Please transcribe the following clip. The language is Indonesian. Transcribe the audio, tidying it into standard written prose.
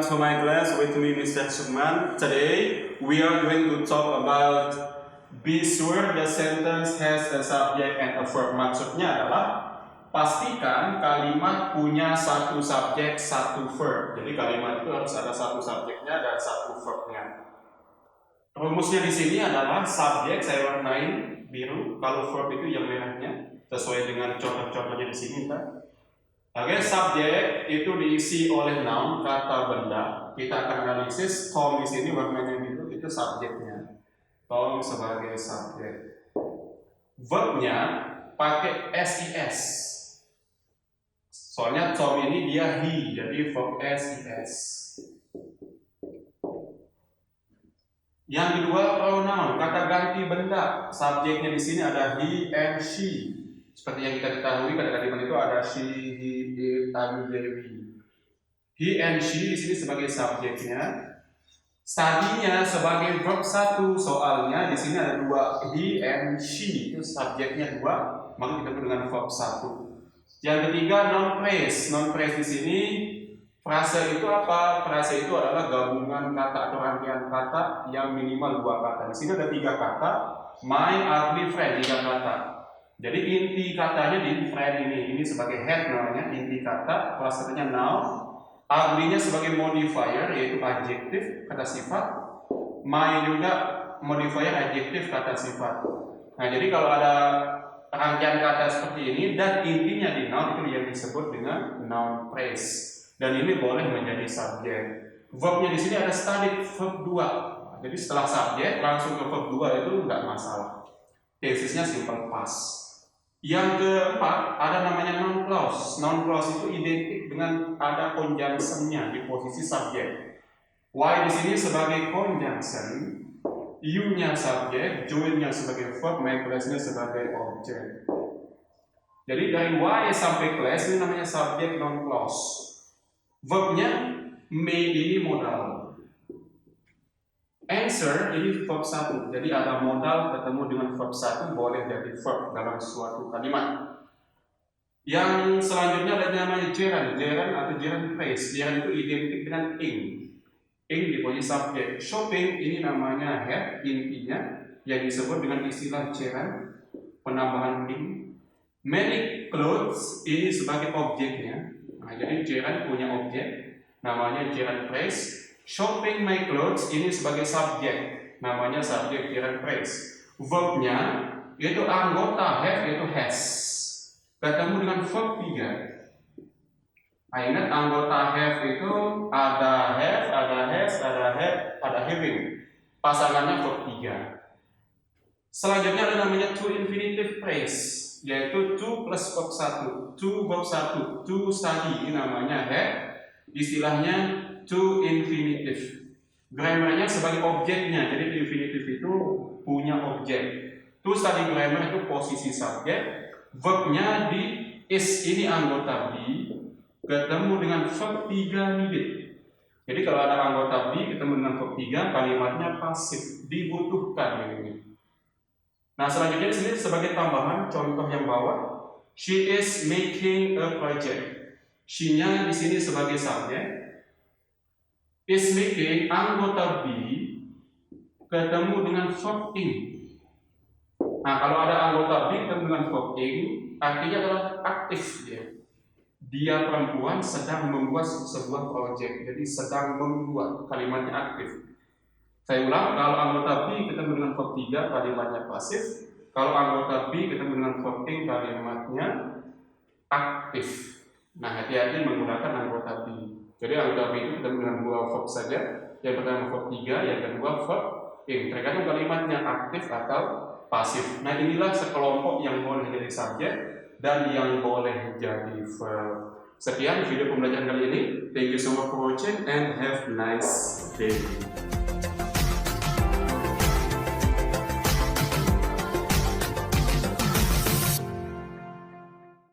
back to my class with me, Mr. Sukman. Today, we are going to talk about be sure the sentence has a subject and a verb. Maksudnya adalah pastikan kalimat punya satu subjek, satu verb. Jadi kalimat itu harus ada satu subjeknya dan satu verbnya. Rumusnya di sini adalah subjek saya warnain biru, kalau verb itu yang merahnya, sesuai dengan contoh-contohnya di sini kan. Oke, subjek itu diisi oleh noun, kata benda. Kita akan analisis. Tom di sini warnanya biru itu subjeknya. Tom sebagai subjek. Verbnya pakai SIS. Soalnya Tom ini dia he, jadi verb SIS. Yang kedua pronoun, kata ganti benda. Subjeknya di sini ada he and she. Seperti yang kita ketahui pada kalimat itu ada she, he, it, they, we. He and she di sini sebagai subjeknya. Study-nya sebagai verb satu. Soalnya di sini ada dua, he and she itu subjeknya dua, maka kita dengan verb satu. Yang ketiga noun phrase. Noun phrase di sini frase itu apa? Frase itu adalah gabungan kata atau rangkaian kata yang minimal dua kata. Di sini ada tiga kata. My ugly friend, tiga kata. Jadi inti katanya di friend ini sebagai head namanya inti kata, clusternya noun, ugly-nya sebagai modifier yaitu adjektif kata sifat, my juga modifier adjektif kata sifat. Nah jadi kalau ada rangkaian kata seperti ini dan intinya di noun itu yang disebut dengan noun phrase dan ini boleh menjadi subjek. Verbnya di sini ada studied verb 2. Jadi setelah subjek langsung ke verb 2 itu enggak masalah. Tesisnya simple past. Yang keempat ada namanya noun clause. Noun clause itu identik dengan ada conjunction-nya di posisi subjek. Why di sini sebagai conjunction, you-nya subjek, join-nya sebagai verb, my class-nya sebagai objek. Jadi dari why sampai class ini namanya subjek noun clause. Verbnya may ini modal. Answer ini verb 1. Jadi ada modal ketemu dengan verb 1 boleh jadi verb dalam suatu kalimat. Yang selanjutnya ada namanya gerund. Gerund atau gerund phrase. Gerund itu identik dengan ing. Ing di posisi subjek. Shopping ini namanya head intinya yang disebut dengan istilah gerund, penambahan ing. Many clothes ini sebagai objeknya. Nah, jadi gerund punya objek namanya gerund phrase. Shopping my clothes ini sebagai subjek, namanya subjek gerund phrase. Verbnya yaitu anggota have yaitu has. Ketemu dengan verb 3. Nah, ingat anggota have itu ada have, ada has, ada have, ada having. Pasangannya verb 3. Selanjutnya ada namanya to infinitive phrase, yaitu to plus verb 1. To verb 1, to study ini namanya have. Istilahnya to infinitive. Grammarnya sebagai objeknya. Jadi to infinitive itu punya objek. To study grammar itu posisi subjek. Verbnya di is ini anggota be ketemu dengan verb 3 needed. Jadi kalau ada anggota be ketemu dengan verb 3 kalimatnya pasif, dibutuhkan ini. Nah selanjutnya di sini sebagai tambahan contoh yang bawah, she is making a project. She-nya di sini sebagai subjek. Is making anggota be ketemu dengan verb ing. Nah kalau ada anggota be ketemu dengan verb ing, artinya adalah aktif dia. Dia perempuan sedang membuat sebuah proyek, jadi sedang membuat, kalimatnya aktif. Saya ulang, kalau anggota be ketemu dengan verb 3 kalimatnya pasif. Kalau anggota be ketemu dengan verb ing kalimatnya aktif. Nah hati-hati menggunakan anggota be. Jadi anggota be itu ketemu dengan dua verb saja. Yang pertama verb 3, yang kedua verb ing. Tergantung kalimatnya aktif atau pasif. Nah inilah sekelompok yang boleh jadi subjek dan yang boleh jadi verb. Sekian video pembelajaran kali ini. Thank you so much for watching and have a nice day.